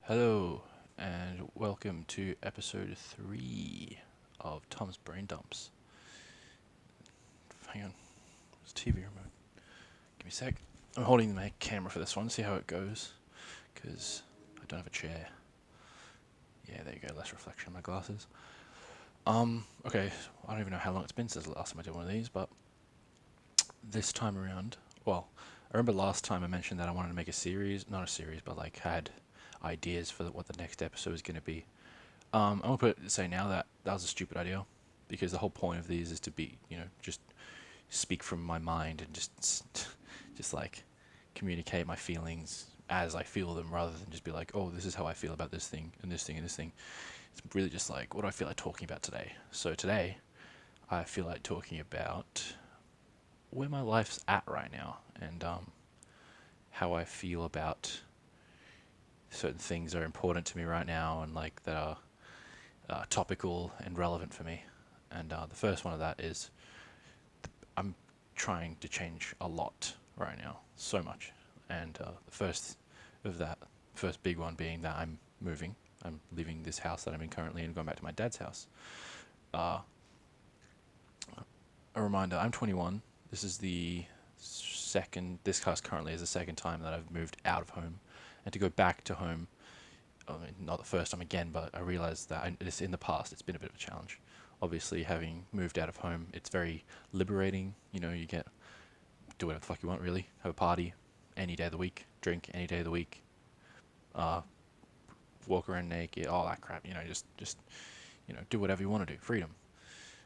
Hello, and welcome to episode 3 of Tom's Brain Dumps. Hang on, it's TV remote. Give me a sec. I'm holding my camera for this one, see how it goes, because I don't have a chair. Yeah, there you go, less reflection on my glasses. Okay, I don't even know how long it's been since the last time I did one of these, but this time around, well, I remember last time I mentioned that I wanted to make a series, not a series, but like had ideas for what the next episode was going to be. I'm gonna say now that that was a stupid idea, because the whole point of these is to be, just speak from my mind and just like communicate my feelings as I feel them, rather than just be like, oh, this is how I feel about this thing and this thing and this thing. It's really just like, what do I feel like talking about today? So today, I feel like talking about where my life's at right now, and how I feel about certain things that are important to me right now, and like that are topical and relevant for me. And the first one of that is I'm trying to change a lot right now, so much. And the first of that, first big one being that I'm moving. I'm leaving this house that I'm in currently and going back to my dad's house. Uh, a reminder: I'm 21. This is the second. This house currently is the second time that I've moved out of home, and to go back to home. I mean, not the first time again, but I realized that it's in the past. It's been a bit of a challenge. Obviously, having moved out of home, it's very liberating. You get do whatever the fuck you want, really. Have a party any day of the week, drink any day of the week, uh, walk around naked, all that crap. Just do whatever you want to do. Freedom.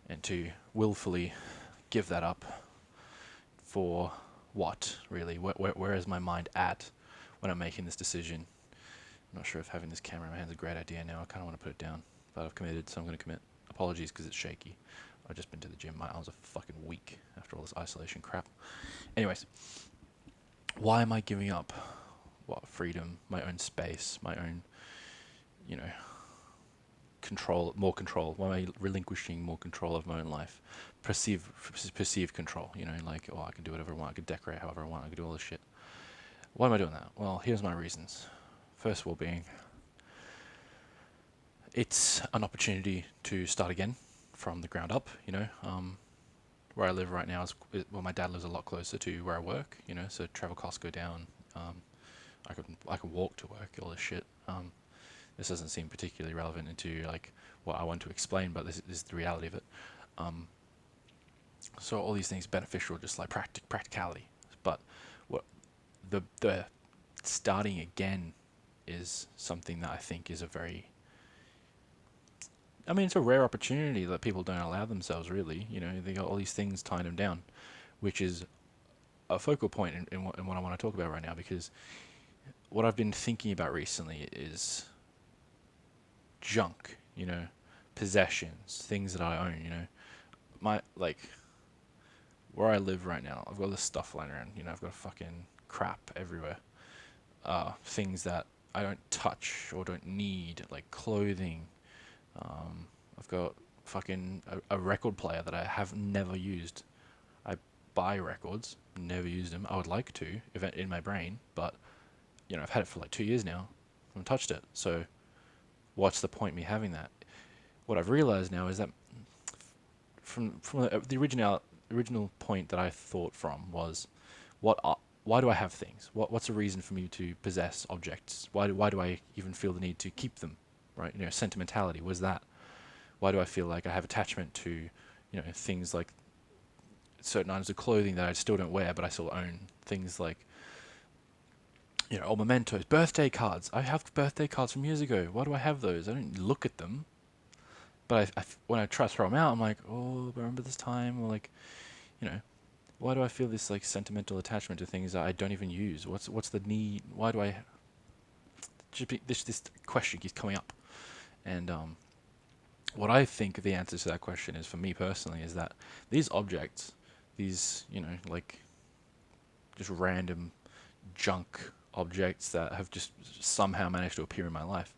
And to willfully give that up for what, really? Where is my mind at when I'm making this decision? I'm not sure if having this camera in my hand is a great idea now. I kind of want to put it down, but I've committed, so I'm going to commit. Apologies because it's shaky. I've just been to the gym. My arms are fucking weak after all this isolation crap. Anyways, why am I giving up what freedom, my own space, my own, you know, control, more control? Why am I relinquishing more control of my own life? Perceived control, like, oh, I can do whatever I want, I can decorate however I want, I can do all this shit. Why am I doing that? Well, here's my reasons. First of all, being it's an opportunity to start again from the ground up. Where I live right now well, my dad lives a lot closer to where I work. So travel costs go down. I can walk to work. All this shit. This doesn't seem particularly relevant into like what I want to explain, but this is the reality of it. Um, so all these things beneficial, just like practicality. But what the starting again is something that I think is a very I mean, it's a rare opportunity that people don't allow themselves, really. They got all these things tying them down, which is a focal point in what I want to talk about right now, because what I've been thinking about recently is junk, possessions, things that I own, like, where I live right now, I've got this stuff lying around, I've got fucking crap everywhere. Things that I don't touch or don't need, like clothing. I've got fucking a record player that I have never used. I buy records, never used them. I would like to, if in my brain, but I've had it for like 2 years now. I haven't touched it. So what's the point me having that? What I've realized now is that from the original point that I thought from was, what are, why do I have things? What's the reason for me to possess objects? Why do I even feel the need to keep them? Right? Sentimentality was that. Why do I feel like I have attachment to, things like certain items of clothing that I still don't wear, but I still own? Things like, or mementos, birthday cards. I have birthday cards from years ago. Why do I have those? I don't look at them, but when I try to throw them out, I'm like, oh, remember this time? Or like, you know, why do I feel this like sentimental attachment to things that I don't even use? What's the need? Why do I? This question keeps coming up, and what I think the answer to that question is, for me personally, is that these objects, these like just random junk objects that have just somehow managed to appear in my life,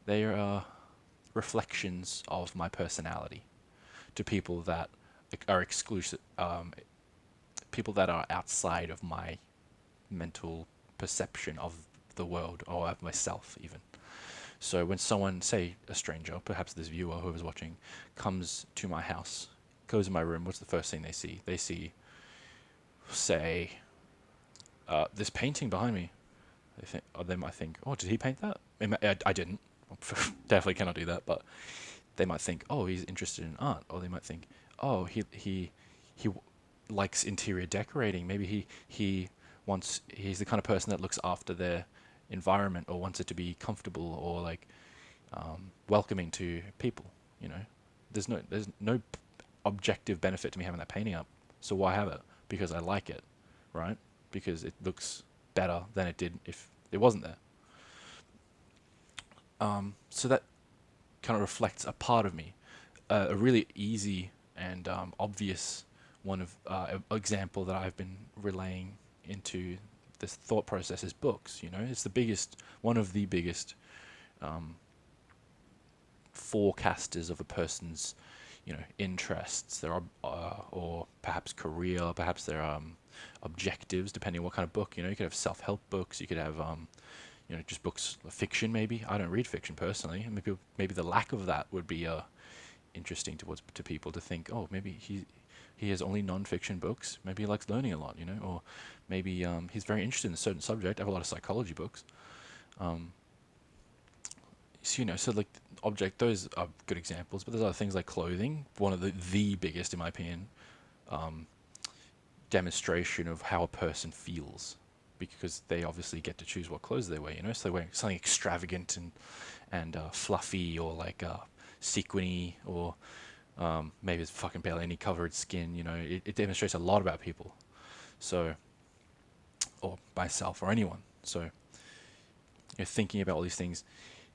they are reflections of my personality to people that are exclusive, people that are outside of my mental perception of the world or of myself even. So when someone, say a stranger, perhaps this viewer, whoever's watching, comes to my house, goes in my room, what's the first thing they see? They see, say, this painting behind me. They think, or they might think, oh, did he paint that? I didn't. Definitely cannot do that. But they might think, oh, he's interested in art, or they might think, oh, he likes interior decorating. Maybe he's the kind of person that looks after their environment or wants it to be comfortable or like welcoming to people. You know, there's no objective benefit to me having that painting up. So why have it? Because I like it, right? Because it looks better than it did if it wasn't there. So that kind of reflects a part of me. A really easy and obvious one of example that I've been relaying into this thought process is books. You know, it's the biggest, one of the biggest forecasters of a person's, you know, interests, their or perhaps career, perhaps their objectives, depending on what kind of book. You know, you could have self-help books, you could have you know, just books of fiction. Maybe I don't read fiction personally. Maybe the lack of that would be interesting to people to think. Oh, maybe he has only non-fiction books. Maybe he likes learning a lot. You know, or maybe he's very interested in a certain subject. I have a lot of psychology books. So, you know, so like object, those are good examples. But there's other things like clothing. One of the biggest, in my opinion, demonstration of how a person feels, because they obviously get to choose what clothes they wear. You know, so they wear something extravagant and fluffy or like sequiny, or maybe it's fucking barely any covered skin. You know, it demonstrates a lot about people. So, or myself or anyone. So, you're thinking about all these things,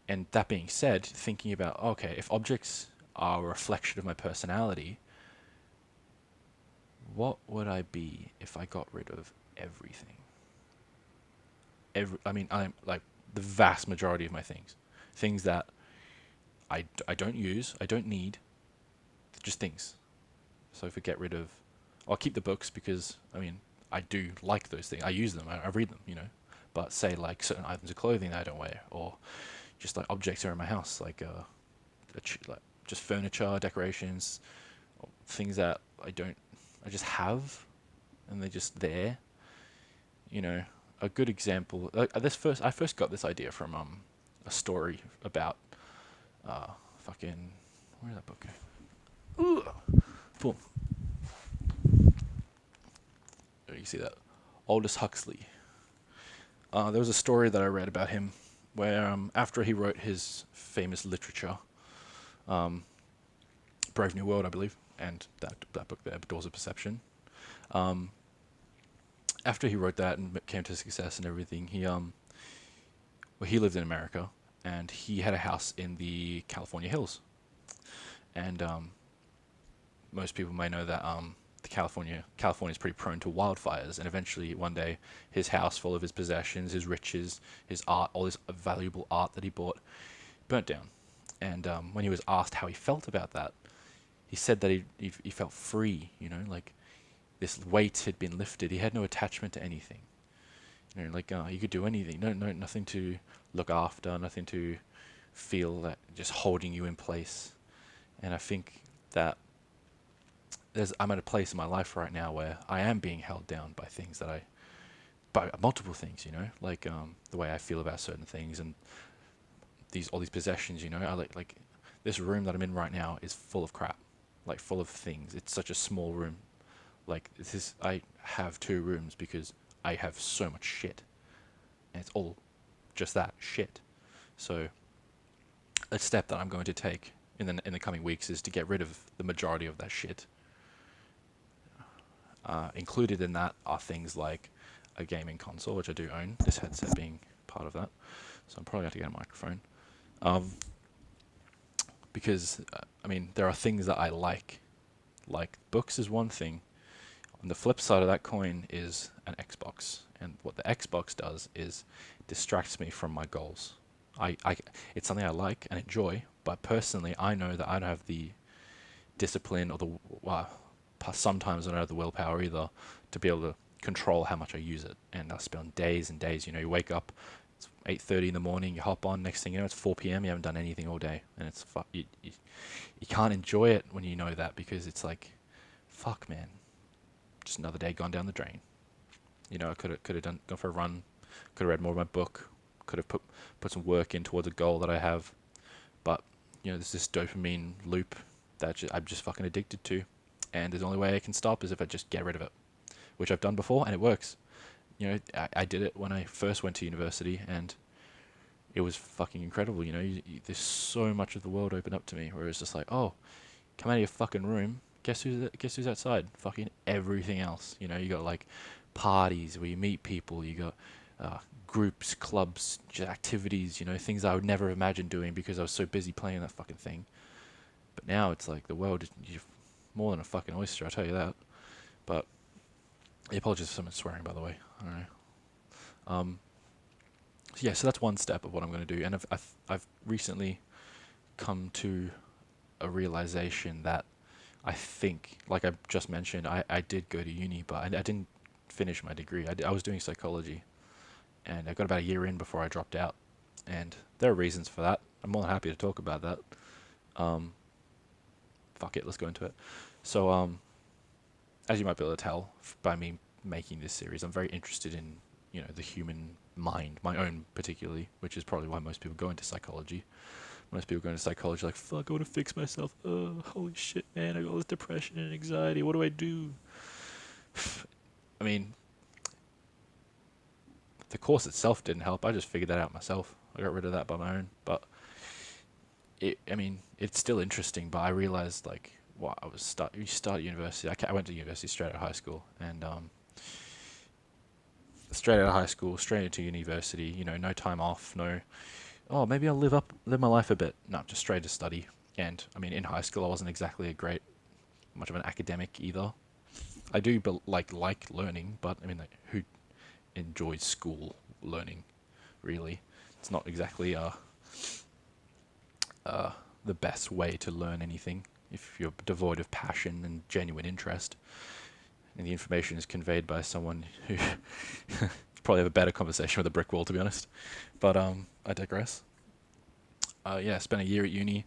and that being said, thinking about, okay, if objects are a reflection of my personality, what would I be if I got rid of everything? I mean, I'm like the vast majority of my things that I don't use, I don't need, just things. So if I get rid of, I'll keep the books because I mean I do like those things. I use them, I read them, you know. But say like certain items of clothing that I don't wear, or just like objects around my house, like like just furniture, decorations, things that I just have, and they're just there. You know, a good example. I first got this idea from a story about fucking, where did that book go? Ooh, boom. Oh, you see that? Aldous Huxley. There was a story that I read about him where after he wrote his famous literature, Brave New World, I believe, and that book there, Doors of Perception. After he wrote that and came to success and everything, he lived in America, and he had a house in the California hills. And most people may know that the California is pretty prone to wildfires. And eventually, one day, his house, full of his possessions, his riches, his art, all this valuable art that he bought, burnt down. And when he was asked how he felt about that, he said that he felt free. You know, like this weight had been lifted. He had no attachment to anything. You know, like you could do anything. Nothing to look after. Nothing to feel that just holding you in place. And I think that I'm at a place in my life right now where I am being held down by things by multiple things, you know, like the way I feel about certain things, and all these possessions, you know. I like this room that I'm in right now is full of crap, like full of things. It's such a small room. Like I have two rooms because I have so much shit, and it's all just that shit. So a step that I'm going to take in the coming weeks is to get rid of the majority of that shit. Included in that are things like a gaming console, which I do own, this headset being part of that. So I'm probably going to get a microphone. Because, I mean, there are things that I like. Like, books is one thing. On the flip side of that coin is an Xbox. And what the Xbox does is distracts me from my goals. It's something I like and enjoy, but personally, I know that I don't have the discipline or sometimes I don't have the willpower either to be able to control how much I use it. And I spend days and days, you know, you wake up, It's 8:30 in the morning. You hop on. Next thing you know, it's 4 p.m. You haven't done anything all day, and it's you can't enjoy it when you know that, because it's like, fuck, man, just another day gone down the drain. I could have gone for a run, could have read more of my book, could have put some work in towards a goal that I have, but there's this dopamine loop that I'm just fucking addicted to, and the only way I can stop is if I just get rid of it, which I've done before, and it works. I did it when I first went to university, and it was fucking incredible. There's so much of the world opened up to me, where it's just like, oh, come out of your fucking room. Guess who's outside? Fucking everything else. You got like parties where you meet people. You got groups, clubs, just activities. Things I would never imagine doing because I was so busy playing that fucking thing. But now it's like the world is more than a fucking oyster. I'll tell you that. But apologies for someone swearing, by the way. I don't know. Yeah, so that's one step of what I'm going to do, and I've recently come to a realization that I think, like I just mentioned, I did go to uni, but I didn't finish my degree. I was doing psychology, and I got about a year in before I dropped out, and there are reasons for that. I'm more than happy to talk about that. Um, Fuck it, let's go into it. So, as you might be able to tell by me making this series, I'm very interested in the human mind, my own particularly, which is probably why most people go into psychology. Most people go into psychology like, fuck, I want to fix myself. Oh, holy shit, man, I got all this depression and anxiety. What do I do? I mean, the course itself didn't help. I just figured that out myself. I got rid of that by my own. But it's still interesting. But I realized like, what I was you start university. I went to university straight out of high school, and straight out of high school, straight into university. No time off. No, oh, maybe I'll live my life a bit. No, just straight to study. And I mean, in high school, I wasn't exactly much of an academic either. I do like learning, but I mean, like, who enjoys school learning? Really, it's not exactly the best way to learn anything if you're devoid of passion and genuine interest, and the information is conveyed by someone who probably have a better conversation with a brick wall, to be honest. But I digress. Yeah, spent a year at uni.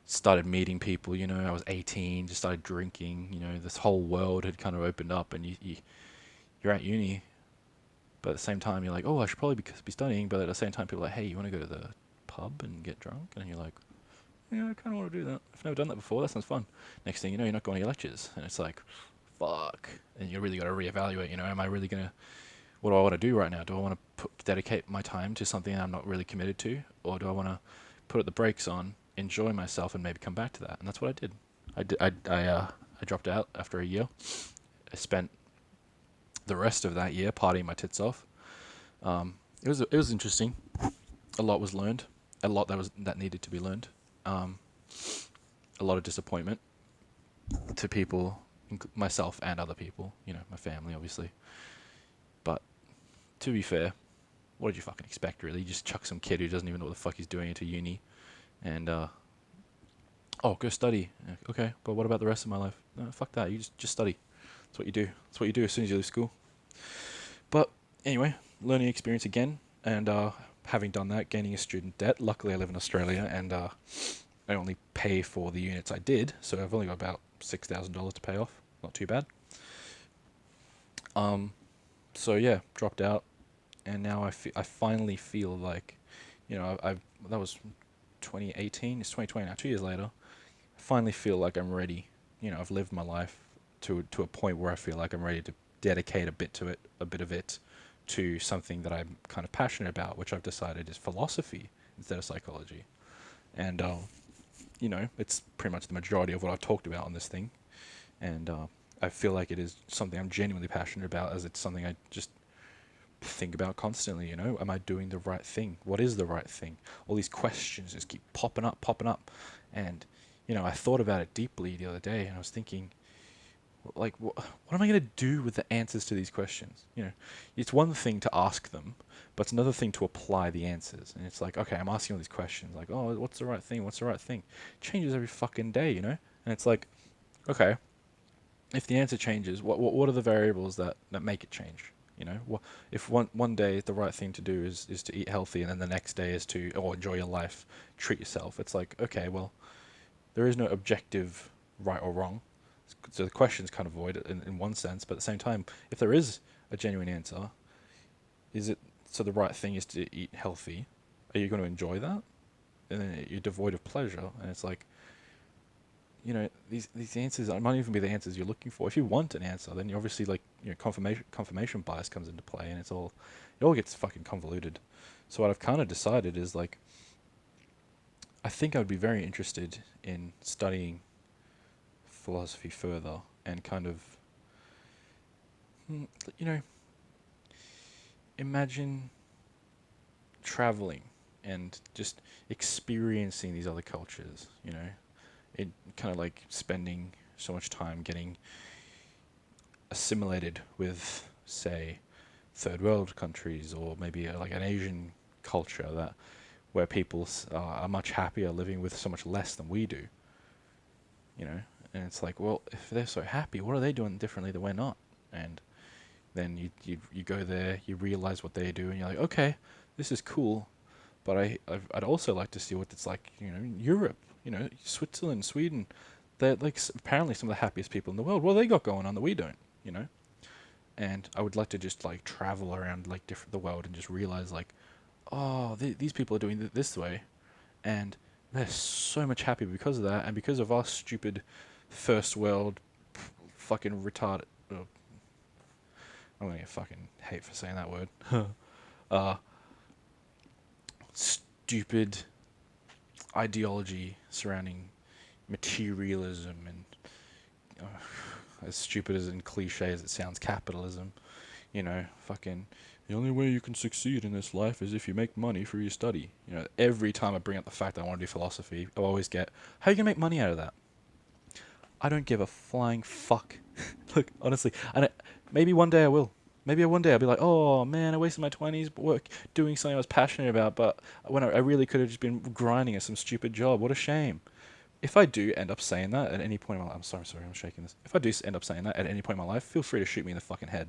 Started meeting people. I was 18. Just started drinking. This whole world had kind of opened up, and you're at uni, but at the same time you're like, oh, I should probably be studying. But at the same time, people are like, hey, you want to go to the pub and get drunk? And you're like, yeah, I kind of want to do that. I've never done that before. That sounds fun. Next thing you know, you're not going to your lectures, and it's like, fuck. And you really got to reevaluate. Am I really gonna? What do I want to do right now? Do I want to dedicate my time to something I'm not really committed to, or do I want to put the brakes on, enjoy myself, and maybe come back to that? And that's what I did. I dropped out after a year. I spent the rest of that year partying my tits off. It was interesting. A lot was learned. A lot that needed to be learned. A lot of disappointment to people, myself and other people. My family, obviously. But to be fair, what did you fucking expect, really? You just chuck some kid who doesn't even know what the fuck he's doing into uni, and oh, go study. Okay, but what about the rest of my life? No, fuck that. You just study. That's what you do. That's what you do as soon as you leave school. But anyway, learning experience again, and having done that, gaining a student debt. Luckily, I live in Australia, and I only pay for the units I did, so I've only got about $6,000 to pay off. Not too bad. So yeah, dropped out, and now I finally feel like, that was 2018. It's 2020 now. 2 years later, I finally feel like I'm ready. I've lived my life to a point where I feel like I'm ready to dedicate a bit of it, to something that I'm kind of passionate about, which I've decided is philosophy instead of psychology. And it's pretty much the majority of what I've talked about on this thing, and I feel like it is something I'm genuinely passionate about, as it's something I just think about constantly. Am I doing the right thing? What is the right thing? All these questions just keep popping up, and I thought about it deeply the other day, and I was thinking, like, what am I going to do with the answers to these questions? It's one thing to ask them, but it's another thing to apply the answers. And it's like, okay, I'm asking all these questions, like, oh, what's the right thing? What's the right thing? It changes every fucking day, And it's like, okay, if the answer changes, what are the variables that make it change? You know, if one day the right thing to do is to eat healthy, and then the next day is to or enjoy your life, treat yourself. It's like, okay, well, there is no objective right or wrong. So the question's kind of void in one sense, but at the same time, if there is a genuine answer, is it so the right thing is to eat healthy? Are you going to enjoy that? And then you're devoid of pleasure, and it's like, these answers might even be the answers you're looking for. If you want an answer, then you obviously like confirmation bias comes into play, and it all gets fucking convoluted. So what I've kind of decided is like, I think I would be very interested in studying philosophy further and kind of, you know, imagine traveling and just experiencing these other cultures. It kind of like spending so much time getting assimilated with, say, third world countries, or maybe like an Asian culture that where people are much happier living with so much less than we do. you know. And it's like, well, if they're so happy, what are they doing differently that we're not? And then you go there, you realize what they do, and you're like, okay, this is cool, but I'd also like to see what it's like, in Europe, Switzerland, Sweden. They're like apparently some of the happiest people in the world. What do they got going on that we don't, you know? And I would like to just like travel around like different the world and just realize like, oh, these people are doing it this way, and they're so much happier because of that, and because of our stupid first world fucking retarded. I'm gonna get fucking hate for saying that word. uh, Stupid ideology surrounding materialism and, as stupid as and cliche as it sounds, capitalism. Fucking the only way you can succeed in this life is if you make money for your study. Every time I bring up the fact that I want to do philosophy, I always get, how are you gonna make money out of that? I don't give a flying fuck. Look, honestly, maybe one day I will. Maybe one day I'll be like, oh man, I wasted my 20s doing something I was passionate about, but when I really could have just been grinding at some stupid job. What a shame. If I do end up saying that at any point in my life, sorry, I'm shaking this. If I do end up saying that at any point in my life, feel free to shoot me in the fucking head.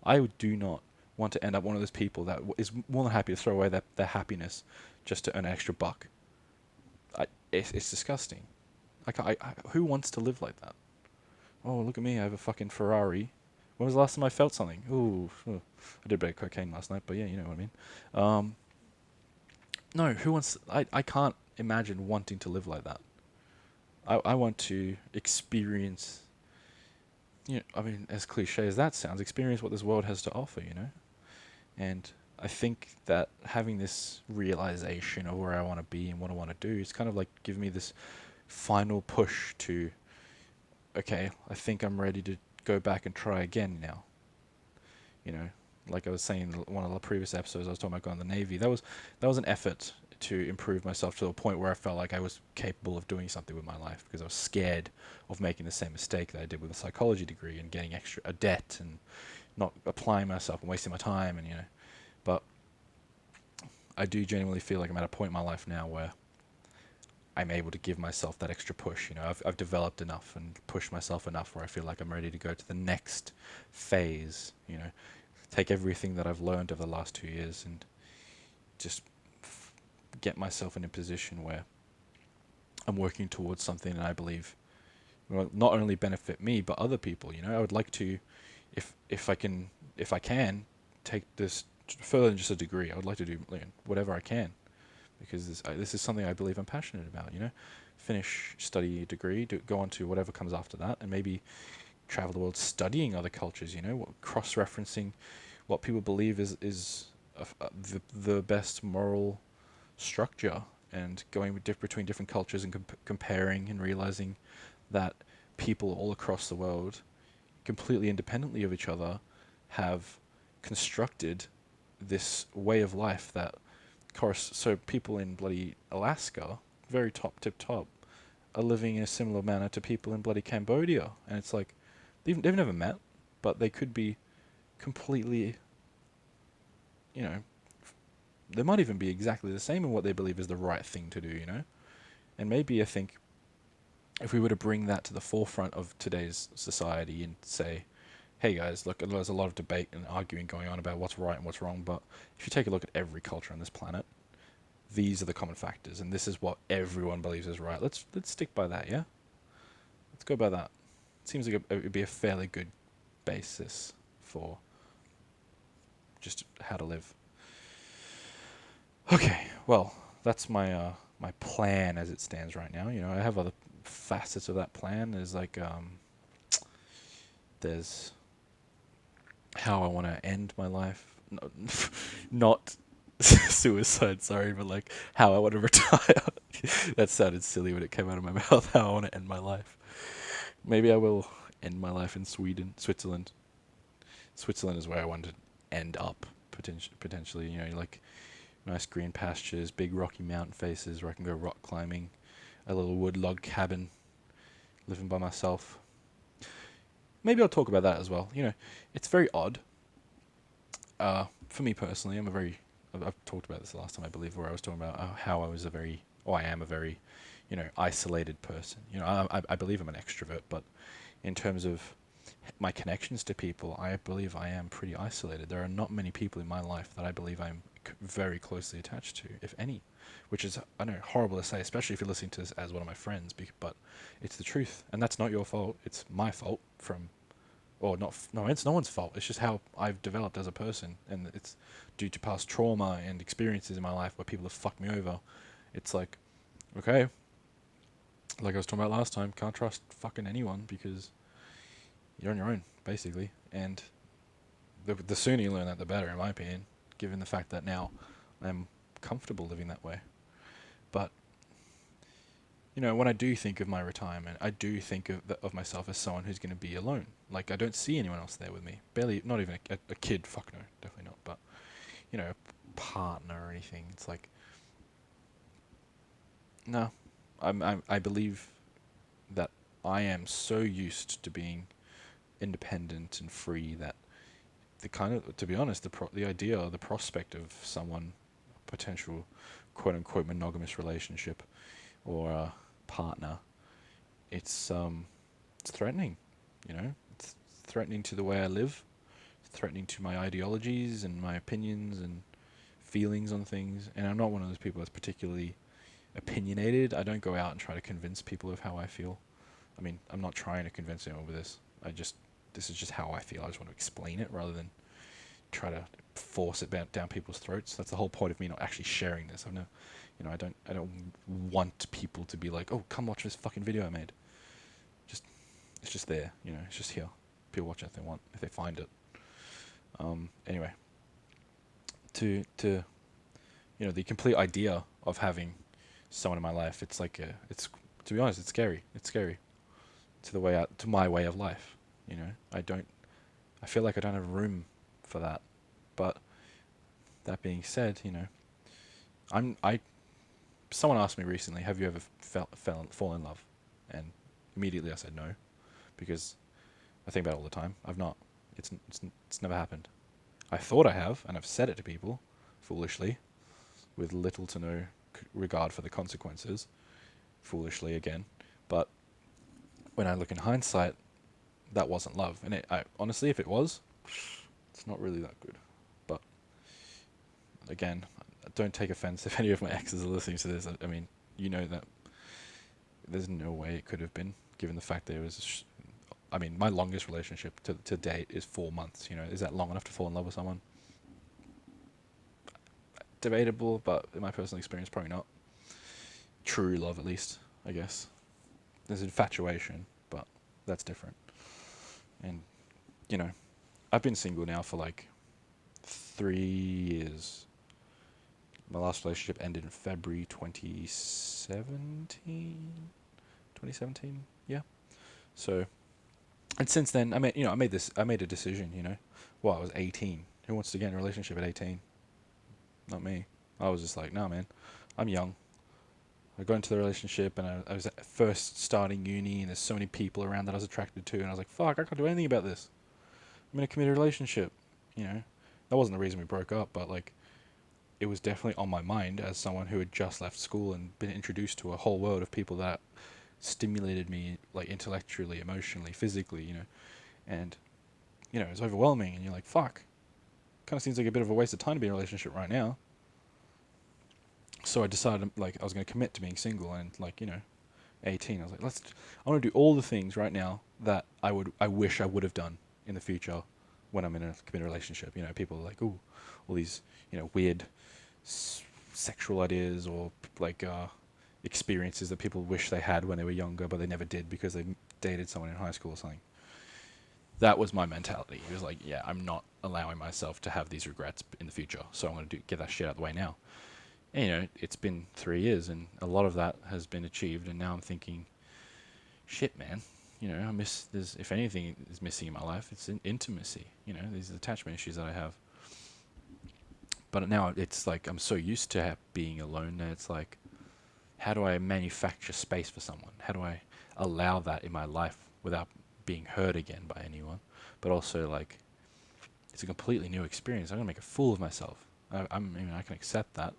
I do not want to end up one of those people that is more than happy to throw away their happiness just to earn an extra buck. It's disgusting. Who wants to live like that? Oh, look at me, I have a fucking Ferrari. When was the last time I felt something? Ooh, I did a bit of cocaine last night, but yeah, you know what I mean. No, who wants... I can't imagine wanting to live like that. I want to experience... I mean, as cliche as that sounds, experience what this world has to offer, And I think that having this realization of where I want to be and what I want to do is kind of like giving me this final push to, okay, I think I'm ready to go back and try again now. Like I was saying in one of the previous episodes, I was talking about going to the Navy. That was an effort to improve myself to the point where I felt like I was capable of doing something with my life, because I was scared of making the same mistake that I did with a psychology degree and getting a debt and not applying myself and wasting my time, and But I do genuinely feel like I'm at a point in my life now where I'm able to give myself that extra push. I've developed enough and pushed myself enough where I feel like I'm ready to go to the next phase. Take everything that I've learned over the last 2 years and just get myself in a position where I'm working towards something that I believe will not only benefit me but other people. I would like to, if I can, take this further than just a degree. I would like to do whatever I can, because this is something I believe I'm passionate about. Finish, study a degree, go on to whatever comes after that, and maybe travel the world studying other cultures. Cross-referencing what people believe is the best moral structure, and going between different cultures and comparing and realizing that people all across the world, completely independently of each other, have constructed this way of life that so people in bloody Alaska, very tip top, are living in a similar manner to people in bloody Cambodia, and it's like they've never met, but they could be completely, they might even be exactly the same in what they believe is the right thing to do, And maybe I think if we were to bring that to the forefront of today's society and say, hey guys, look, there's a lot of debate and arguing going on about what's right and what's wrong, but if you take a look at every culture on this planet, these are the common factors, and this is what everyone believes is right. Let's stick by that, yeah. Let's go by that. It seems like it would be a fairly good basis for just how to live. Okay, well, that's my plan as it stands right now. You know, I have other facets of that plan. There's like there's how I want to end my life. No, not suicide, sorry, but like how I want to retire. That sounded silly when it came out of my mouth. How I want to end my life. Maybe I will end my life in Switzerland. Switzerland is where I want to end up potentially. You know, like nice green pastures, big rocky mountain faces where I can go rock climbing, a little wood log cabin, living by myself. Maybe I'll talk about that as well. You know, it's very odd. For me personally, I've talked about this the last time, I believe, where I was talking about how I am a very, you know, isolated person. You know, I believe I'm an extrovert, but in terms of my connections to people, I believe I am pretty isolated. There are not many people in my life that I believe I'm very closely attached to, if any, which is, I know, horrible to say, especially if you're listening to this as one of my friends, but it's the truth, and that's not your fault. It's my fault from, or not, no, it's no one's fault. It's just how I've developed as a person, and it's due to past trauma and experiences in my life where people have fucked me over. It's like, okay, like I was talking about last time, can't trust fucking anyone because you're on your own, basically. And the sooner you learn that, the better, in my opinion, given the fact that now I'm comfortable living that way. But, you know, when I do think of my retirement, I do think of myself as someone who's going to be alone. Like, I don't see anyone else there with me. Barely, not even a kid, fuck no, definitely not. But, you know, a partner or anything. It's like, no. I believe that I am so used to being independent and free that the kind of, to be honest, the idea or the prospect of someone, potential quote unquote monogamous relationship or a partner, it's threatening, you know, it's threatening to the way I live, it's threatening to my ideologies and my opinions and feelings on things. And I'm not one of those people that's particularly opinionated. I don't go out and try to convince people of how I feel. I mean, I'm not trying to convince anyone with this. This is just how I feel. I just want to explain it rather than try to force it down people's throats. That's the whole point of me not actually sharing this. You know, I don't want people to be like, oh, come watch this fucking video I made. Just, it's just there. You know, it's just here. People watch it if they want, if they find it. Anyway, to you know, the complete idea of having someone in my life, it's to be honest, it's scary. It's scary to my way of life. You know, I feel like I don't have room for that. But that being said, you know, I someone asked me recently, have you ever fallen in love? And immediately I said no, because I think about it all the time. I've not. It's never happened. I thought I have, and I've said it to people, foolishly, with little to no regard for the consequences, foolishly again. But when I look in hindsight, that wasn't love. And I honestly, if it was, it's not really that good. But again, don't take offense if any of my exes are listening to this. I mean, you know that there's no way it could have been, given the fact that it was. I mean, my longest relationship to date is 4 months. You know, is that long enough to fall in love with someone? Debatable, but in my personal experience, probably not. True love, at least, I guess. There's infatuation, but that's different. And, you know, I've been single now for like 3 years. My last relationship ended in February 2017. 2017, yeah. So, and since then, I made a decision. You know, well, I was 18. Who wants to get in a relationship at 18? Not me. I was just like, no, man, I'm young. I got into the relationship, and I was at first starting uni, and there's so many people around that I was attracted to, and I was like, fuck, I can't do anything about this. I'm in a committed relationship. You know, that wasn't the reason we broke up, but like, it was definitely on my mind as someone who had just left school and been introduced to a whole world of people that stimulated me, like intellectually, emotionally, physically, you know. And it's overwhelming, and you're like, fuck. Kind of seems like a bit of a waste of time to be in a relationship right now. So I decided, like, I was going to commit to being single, and, like, 18, I was like, I want to do all the things right now that I wish I would have done in the future when I'm in a committed relationship. People are like, ooh, all these, weird sexual ideas or, like, experiences that people wish they had when they were younger, but they never did because they dated someone in high school or something. That was my mentality. It was like, yeah, I'm not allowing myself to have these regrets in the future, so I'm going to get that shit out of the way now. And, it's been 3 years, and a lot of that has been achieved, and now I'm thinking, shit, man. I miss. If anything is missing in my life, it's intimacy. These are attachment issues that I have. But now it's like I'm so used to being alone that it's like, how do I manufacture space for someone? How do I allow that in my life without being hurt again by anyone? But also, like, it's a completely new experience. I'm gonna make a fool of myself. I can accept that.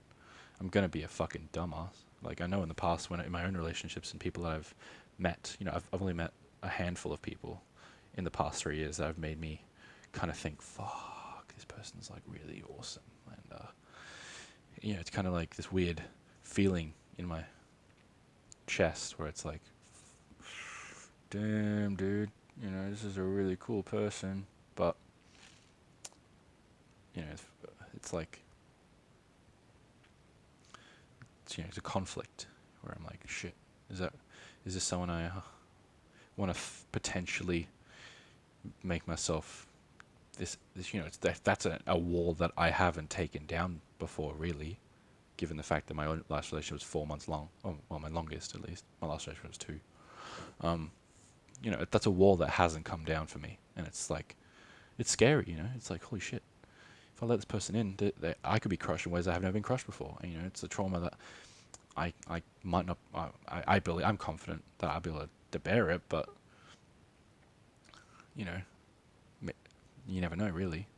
I'm gonna be a fucking dumbass. Like, I know in the past, when in my own relationships and people that I've met, I've only met a handful of people in the past 3 years that have made me kind of think, fuck, this person's like really awesome. And it's kind of like this weird feeling in my chest where it's like, damn, dude, this is a really cool person, but it's like, it's a conflict where I'm like, shit, is this someone I want to potentially make myself that's a wall that I haven't taken down before, really, given the fact that my own last relationship was 4 months long. Oh, well, my longest, at least. My last relationship was 2. That's a wall that hasn't come down for me, and it's like, it's scary. It's like, holy shit, if I let this person in, I could be crushed in ways I have never been crushed before. And, it's a trauma that I might not. I believe, I'm confident that I'll be able to bear it, but you know, you never know, really.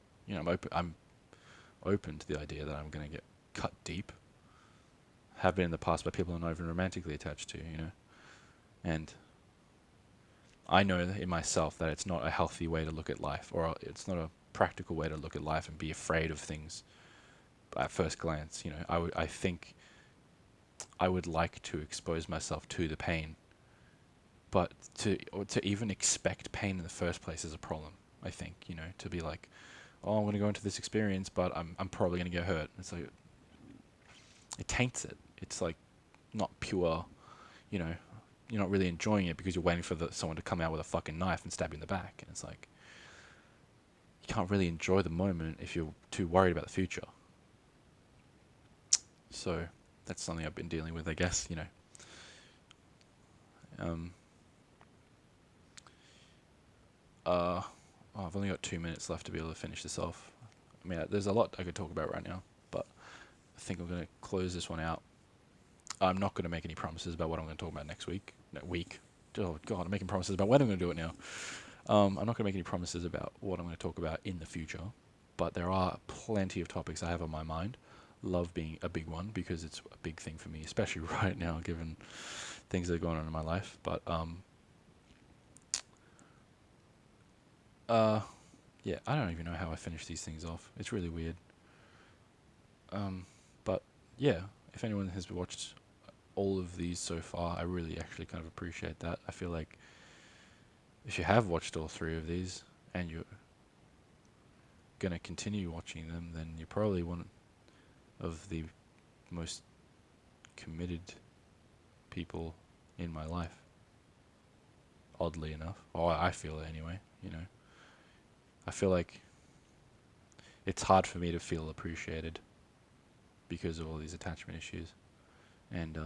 I'm open to the idea that I'm going to get cut deep. Have been in the past by people I'm not even romantically attached to, and I know in myself that it's not a healthy way to look at life, or it's not a practical way to look at life and be afraid of things at first glance. I think I would like to expose myself to the pain, but to even expect pain in the first place is a problem. I think, to be like, oh, I'm going to go into this experience, but I'm probably going to get hurt. It's like, it taints it. It's like not pure, you're not really enjoying it because you're waiting for someone to come out with a fucking knife and stab you in the back. And it's like, you can't really enjoy the moment if you're too worried about the future. So that's something I've been dealing with, I guess. I've only got 2 minutes left to be able to finish this off. I mean, there's a lot I could talk about right now, but I think I'm going to close this one out. I'm not going to make any promises about what I'm going to talk about next week. Oh, God, I'm making promises about when I'm going to do it now. I'm not going to make any promises about what I'm going to talk about in the future, but there are plenty of topics I have on my mind. Love being a big one because it's a big thing for me, especially right now, given things that are going on in my life. But yeah, I don't even know how I finish these things off. It's really weird. But yeah, if anyone has watched all of these so far, I really actually kind of appreciate that. I feel like if you have watched all 3 of these and you're gonna continue watching them, then you're probably one of the most committed people in my life. Oddly enough, I feel it anyway. I feel like it's hard for me to feel appreciated because of all these attachment issues, and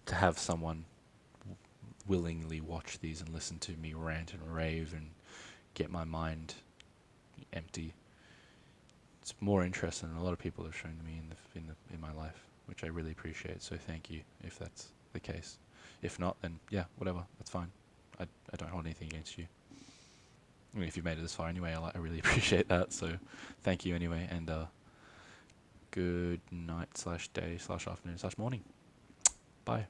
to have someone willingly watch these and listen to me rant and rave and get my mind empty. It's more interesting than a lot of people have shown to me in my life, which I really appreciate. So thank you if that's the case. If not, then yeah, whatever, that's fine. I don't hold anything against you. I mean, if you've made it this far anyway, I really appreciate that. So thank you anyway, and good night /day /afternoon /morning. Bye.